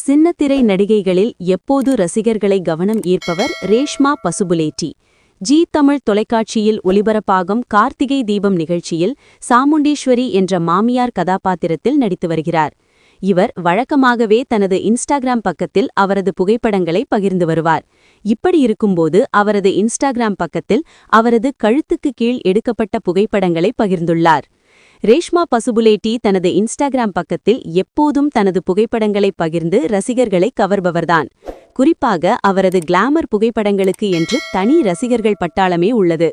சின்னத்திரை நடிகைகளில் எப்போது ரசிகர்களை கவனம் ஈர்ப்பவர் ரேஷ்மா பசுபுலேட்டி. ஜி தமிழ் தொலைக்காட்சியில் ஒலிபரப்பாகும் கார்த்திகை தீபம் நிகழ்ச்சியில் சாமுண்டீஸ்வரி என்ற மாமியார் கதாபாத்திரத்தில் நடித்து வருகிறார். இவர் வழக்கமாகவே தனது இன்ஸ்டாகிராம் பக்கத்தில் அவரது புகைப்படங்களை பகிர்ந்து வருவார். இப்படி இருக்கும்போது அவரது இன்ஸ்டாகிராம் பக்கத்தில் அவரது கழுத்துக்கு கீழ் எடுக்கப்பட்ட புகைப்படங்களை பகிர்ந்துள்ளார். ரேஷ்மா பசுபுலேட்டி தனது இன்ஸ்டாகிராம் பக்கத்தில் எப்போதும் தனது புகைப்படங்களை பகிர்ந்து ரசிகர்களை கவர்பவர்தான். குறிப்பாக அவரது கிளாமர் புகைப்படங்களுக்கு என்று தனி ரசிகர்கள் பட்டாளமே உள்ளது.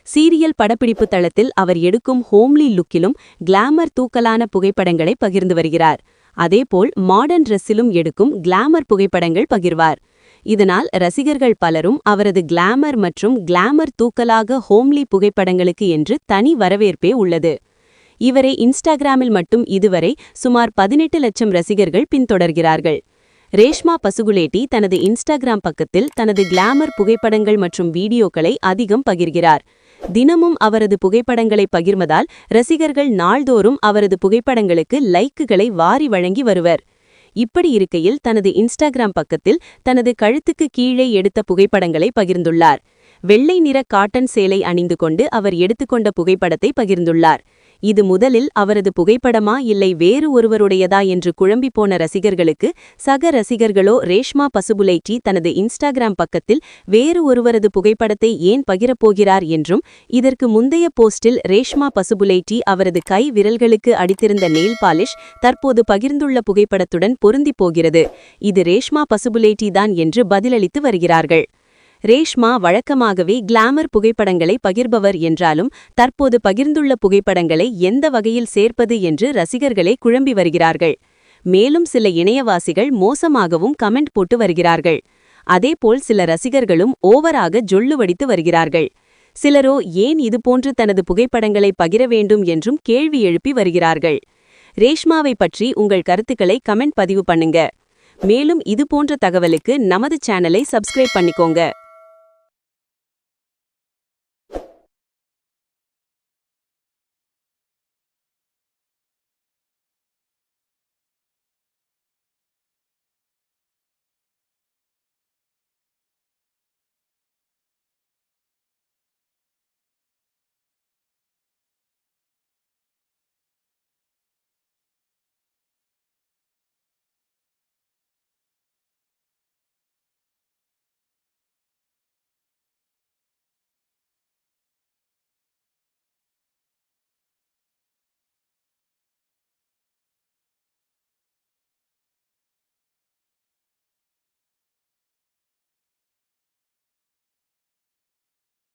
சீரியல் படப்பிடிப்பு தளத்தில் அவர் எடுக்கும் ஹோம்லி லுக்கிலும் கிளாமர் தூக்கலான புகைப்படங்களை பகிர்ந்து வருகிறார். அதேபோல் மாடர்ன் ட்ரெஸ்ஸிலும் எடுக்கும் கிளாமர் புகைப்படங்கள் பகிர்வார். இதனால் ரசிகர்கள் பலரும் அவரது கிளாமர் மற்றும் கிளாமர் தூக்கலாக ஹோம்லி புகைப்படங்களுக்கு என்று தனி வரவேற்பே உள்ளது. இவரை இன்ஸ்டாகிராமில் மட்டும் இதுவரை சுமார் 18 லட்சம் ரசிகர்கள் பின்தொடர்கிறார்கள். ரேஷ்மா பசுபுலேட்டி தனது இன்ஸ்டாகிராம் பக்கத்தில் தனது கிளாமர் புகைப்படங்கள் மற்றும் வீடியோக்களை அதிகம் பகிர்கிறார். தினமும் அவரது புகைப்படங்களை பகிர்வதால் ரசிகர்கள் நாள்தோறும் அவரது புகைப்படங்களுக்கு லைக்குகளை வாரி வழங்கி வருவர். இப்படி இருக்கையில் தனது இன்ஸ்டாகிராம் பக்கத்தில் தனது கழுத்துக்கு கீழே எடுத்த புகைப்படங்களை பகிர்ந்துள்ளார். வெள்ளை நிற காட்டன் சேலை அணிந்து கொண்டு அவர் எடுத்துக்கொண்ட புகைப்படத்தை பகிர்ந்துள்ளார். இது முதலில் அவரது புகைப்படமா இல்லை வேறு ஒருவருடையதா என்று குழம்பி போன ரசிகர்களுக்கு சக ரசிகர்களோ ரேஷ்மா பசுபுலேட்டி தனது இன்ஸ்டாகிராம் பக்கத்தில் வேறு ஒருவரது புகைப்படத்தை ஏன் பகிரப்போகிறார் என்றும், இதற்கு முந்தைய போஸ்டில் ரேஷ்மா பசுபுலேட்டி அவரது கை விரல்களுக்கு அடித்திருந்த நெயில் பாலிஷ் தற்போது பகிர்ந்துள்ள புகைப்படத்துடன் பொருந்தி போகிறது, இது ரேஷ்மா பசுபுலேட்டி தான் என்று பதிலளித்து வருகிறார்கள். ரேஷ்மா வழக்கமாகவே கிளாமர் புகைப்படங்களை பகிர்பவர் என்றாலும் தற்போது பகிர்ந்துள்ள புகைப்படங்களை எந்த வகையில் சேர்ப்பது என்று ரசிகர்களே குழம்பி வருகிறார்கள். மேலும் சில இணையவாசிகள் மோசமாகவும் கமெண்ட் போட்டு வருகிறார்கள். அதேபோல் சில ரசிகர்களும் ஓவராக ஜொல்லு வடித்து வருகிறார்கள். சிலரோ ஏன் இதுபோன்று தனது புகைப்படங்களை பகிர வேண்டும் என்றும் கேள்வி எழுப்பி வருகிறார்கள். ரேஷ்மாவை பற்றி உங்கள் கருத்துக்களை கமெண்ட் பதிவு பண்ணுங்க. மேலும் இதுபோன்ற தகவலுக்கு நமது சேனலை சப்ஸ்கிரைப் பண்ணிக்கோங்க.